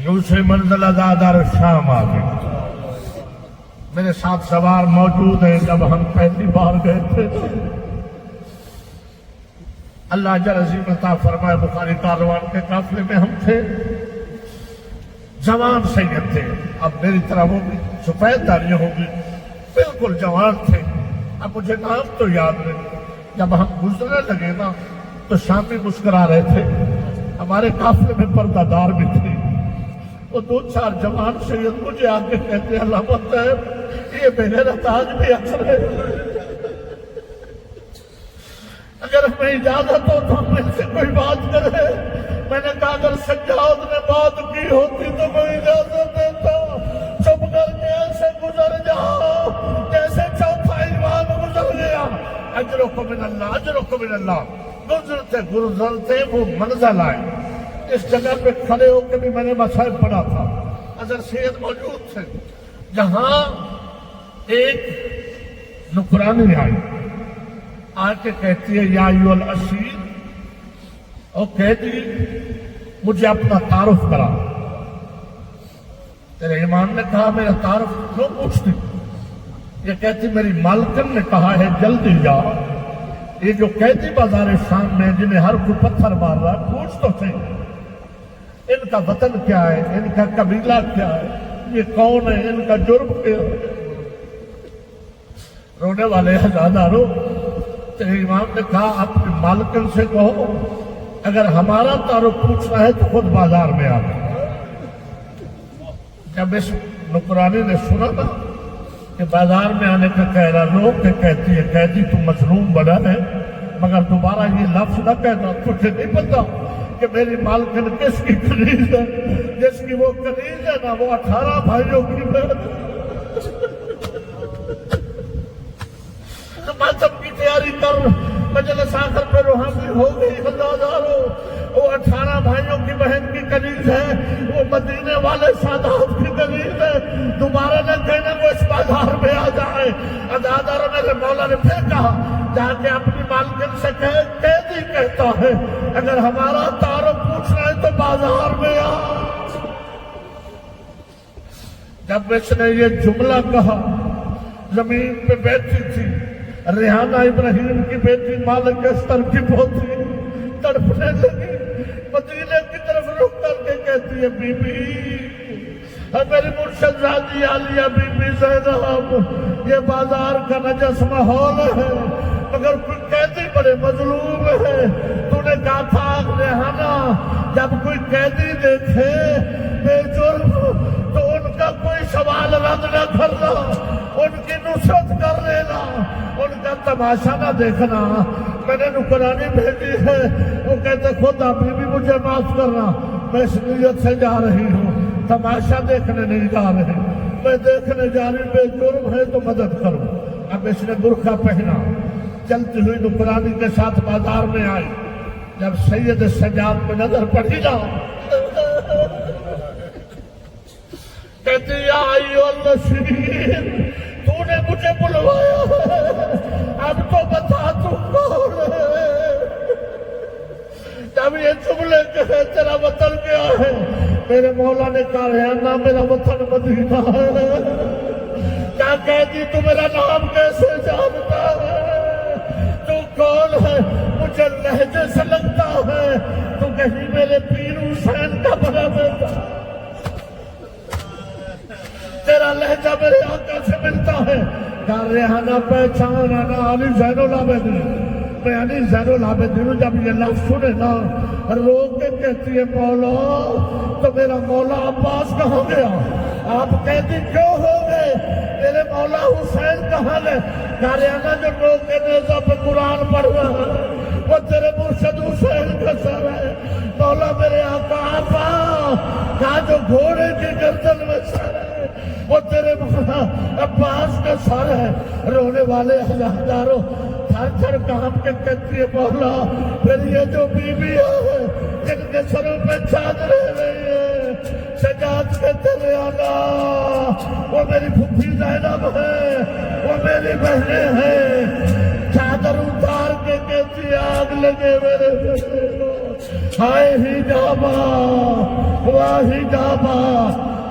دوسری منزل ازادار شام آ گئی۔ میرے ساتھ سوار موجود ہیں، جب ہم پہلی بار گئے تھے اللہ اجر عظیم عطا فرمائے، بخاری کاروان کے قافلے میں ہم تھے، جوان سید تھے، اب میری طرح وہ بھی سفید داڑھی ہوگی، بالکل جوان تھے، اب مجھے نام تو یاد نہیں۔ جب ہم گزرنے لگے نا تو شامی مسکرا رہے تھے، ہمارے قافلے میں پردہ دار بھی تھے، وہ 2-4 جوان سید مجھے آگے کہتے ہیں علامت صاحب یہ میرا تاج بھی اثر ہے، اگر ہمیں اجازت ہو تو ہم ان سے کوئی بات کرے۔ میں نے کہا اگر سجاد نے بات کی ہوتی تو میں اجازت دیتا، چپ کر کے ایسے گزر جاؤ جیسے چوتھا امام گزر گیا۔ اجرکم من اللہ، اجرکم من اللہ۔ گزرتے وہ منزل آئے، اس جگہ پہ کھڑے ہو کے بھی میں نے مصائب پڑھا تھا، اگر سید موجود تھے، جہاں ایک نکرانی آئی آ کے کہتی ہے یا ایھا الاسیر، اور کہتی مجھے اپنا تعارف کرا۔ تیرے امام نے کہا میرا تعارف کیوں پوچھتی؟ یہ کہتی میری مالکن نے کہا ہے جلدی جا، یہ جو قیدی بازار شام میں جنہیں ہر کوئی پتھر مار رہا ہے، پوچھ تو صحیح ان کا وطن کیا ہے، ان کا قبیلہ کیا ہے، یہ کون ہے، ان کا جرم کیا ہے۔ رونے والے ہزاروں، تیرے امام نے کہا اپنے مالکن سے کہو اگر ہمارا تعارف پوچھنا ہے تو خود بازار میں آ گئے۔ جب اس نکرانی نے سنا تھا کہ بازار میں آنے کا کہہ رہا، لوگ کہ کہتی ہے قیدی تو مظلوم بنا ہے، مگر دوبارہ یہ لفظ نہ کہنا، تجھے نہیں پتا کہ میری مالکن کس کی کنیز ہے، جس کی وہ کنیز ہے نا وہ 18 بھائیوں کی بہن ہے۔ ماتم کی تیاری کر، مجلس آخر میں روحانی ہو گئی، ہزاروں، وہ 18 بھائیوں کی بہن کی کنیز ہے، وہ مدینے والے سادات کی کنیز ہے، دوبارہ نہ کہنا وہ اس بازار میں آ جائے۔ ہزاروں میرے مولا نے پھر کہا جا کے اپنی مالکن سے قیدی کہتا ہے اگر ہمارا تعارف پوچھنا ہے تو بازار میں آ۔ جب اس نے یہ جملہ کہا زمین پہ بیٹھی تھی ریحانہ ابراہیم کی بیٹی مالک استر کی پوتی تڑپنے لگی، مدینے کی طرف رخ کر کے کہتی ہے بی بی میری مرشد زادی عالیہ بی بی زینب، یہ بازار کا نجس ماحول ہے مگر کوئی قیدی بڑے مظلوم ہے، تو نے کہا تھا ریحانہ جب کوئی قیدی دیکھے بے جرم تو ان کا کوئی سوال رد نہ کرنا، ان کی نصرت کر لینا، ان کا تماشا نہ دیکھنا۔ میں نے نکرانی بھیجی ہے، وہ کہتے خدا بھی مجھے معاف کرنا، میں اس نیت سے جا رہی ہوں، تماشا دیکھنے نہیں جا رہی، میں دیکھنے جا رہی بے جرم ہے تو مدد کروں۔ اب اس نے برقع پہنا، چلتی ہوئی نکرانی کے ساتھ بازار میں آئی، جب سید سجاد پہ نظر پڑی نا کہتی یا ایو النشید تو نے مجھے بلوایا ہے، اب تو بتا تو کون ہے؟ جب یہ جملے کہے تیرا وطن کیا ہے؟ میرے مولا نے کہا ریحانہ میرا وطن مدینہ ہے۔ کیا کہتی تو میرا نام کیسے جانتا ہے؟ تو کون ہے؟ مجھے لہجے سے لگتا ہے تو کہیں میرے پیر حسین کا بڑا بیٹا، تیرا لہجہ میرے آقا سے ملتا ہے۔ کہا ریحانہ پہچان انا علی زین العابدین، میں علی زین العابدین ہوں۔ جب یہ لفظ سنے نا رو کے کہتی ہے مولا تو میرا مولا عباس کہاں گیا؟ آپ قیدی کیوں ہو گئے؟ میرے مولا حسین کہاں گئے؟ کہا ریحانہ جو لوگ کے نیزہ پہ قرآن پڑھ رہا ہے وہ تیرے مرشد حسین کا سر ہے۔ مولا میرے آقا عباس کہا جو گھوڑے کی گردن میں سر ہے وہ تیرے مولا عباس کا سر ہے۔ رونے والے ہزاروں تھر تھر کانپ کے کہتی ہے مولا پھر یہ جو بیوی ہے جن کے سروں پہ چادریں رہی ہے، سجاد کہتے ریحانہ وہ میری پھوپھی زینب ہے، وہ میری بہنیں ہیں۔ چادر اتار کے کہتی آگ لگے میرے بیٹے کو، ہائے ہی جابا واہی جابا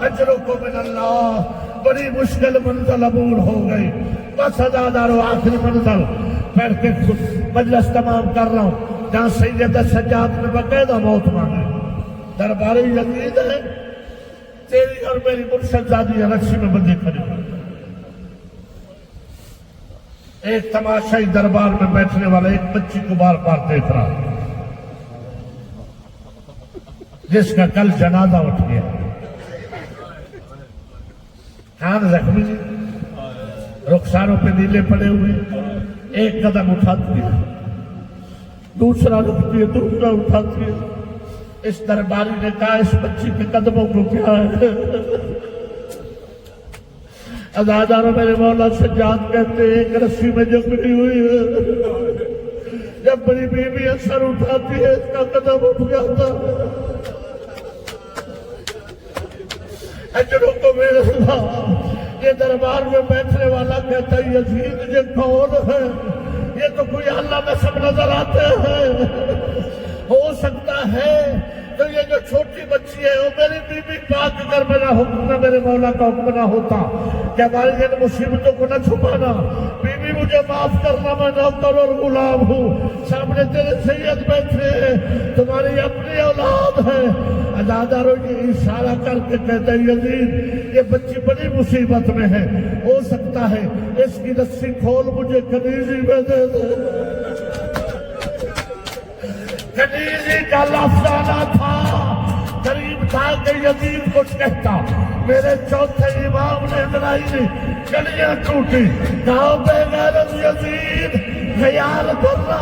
اجرکم من اللہ۔ بڑی مشکل منزل عبور ہو گئی، بس ازادار و آخری منزل بیٹھ کے مجلس تمام کر رہا ہوں جہاں سید سجاد نے باقاعدہ موت مانگی۔ درباری یزید ہے تیری اور میری مرشد زادی رسی میں بندی کھڑی ہوئی، ایک تماشائی دربار میں بیٹھنے والا ایک بچی کو بار بار دیکھ رہا جس کا کل جنازہ اٹھ گیا، کان زخمی رخساروں پہ نیلے پڑے ہوئے، ایک قدم اٹھاتی ہے دوسرا رکھتی ہے دوسرا اٹھاتی ہے۔ اس درباری نے کہا اس بچی کے قدموں کو کیا ہے؟ ازاداروں میرے مولا سجاد کہتے ہیں ایک رسی میں جکڑی ہوئی ہے، جب بڑی بیوی اثر اٹھاتی ہے اس کا قدم اٹھ جاتا ہے۔ اجروں کو میرے اللہ، یہ دربار میں بیٹھنے والا کہتا ہے یزید یہ کون ہے؟ یہ تو کوئی اللہ میں سب نظر آتے ہیں، ہو سکتا ہے تو یہ جو چھوٹی بچی ہے وہ میری بیوی پاک اگر میرا حکم نہ میرے مولا کا حکم نہ ہوتا کہ ہماری ان مصیبتوں کو نہ چھپانا، بیوی مجھے معاف کرنا، میں نوکر اور غلام ہوں، سامنے تیرے سید بیٹھے ہیں، تمہاری اپنی اولاد ہے۔ ازاداروں یہ اشارہ کر کے کہتا ہے یزید یہ بچی بڑی مصیبت میں ہے، ہو سکتا ہے اس کی رسی کھول مجھے کنیزی میں دے دے۔ کنیزی کا لفظ آنا تھا، قریب تھا کہ یزید کچھ کہتا، میرے چوتھے امام نے لڑائی گلیاں ٹوٹی، کہا بے غیرت یزید خیال کرنا،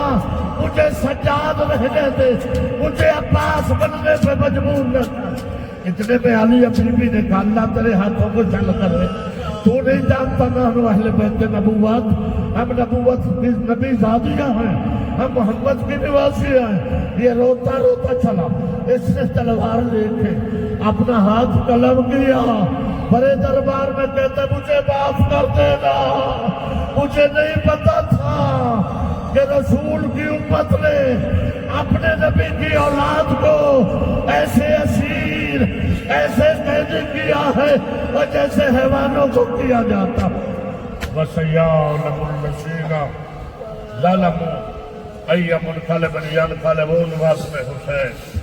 مجھے سجاد رہنے دے، مجھے عباس بننے پہ مجبور نہ کر۔ اتنے میں علی بی نے کہا اللہ تیرے ہاتھوں کو جل کرے، تو نہیں جانتا نحن اہل بیت نبوت، ہم نبوت نبی زادیاں ہیں، ہم محمد کی نواسی ہیں۔ یہ روتا روتا چلا، اس نے تلوار لے کے اپنا ہاتھ قلم کیا، بڑے دربار میں کہتے مجھے معاف کر دینا، مجھے نہیں پتا تھا کہ رسول کی امت نے اپنے نبی کی اولاد کو ایسے اسیر ایسے قید کیا ہے اور جیسے حیوانوں کو کیا جاتا. وَسَيَعْلَمُ الَّذِينَ ظَلَمُوا أَيَّ مُنْقَلَبٍ يَنْقَلِبُونَ. واسم حسین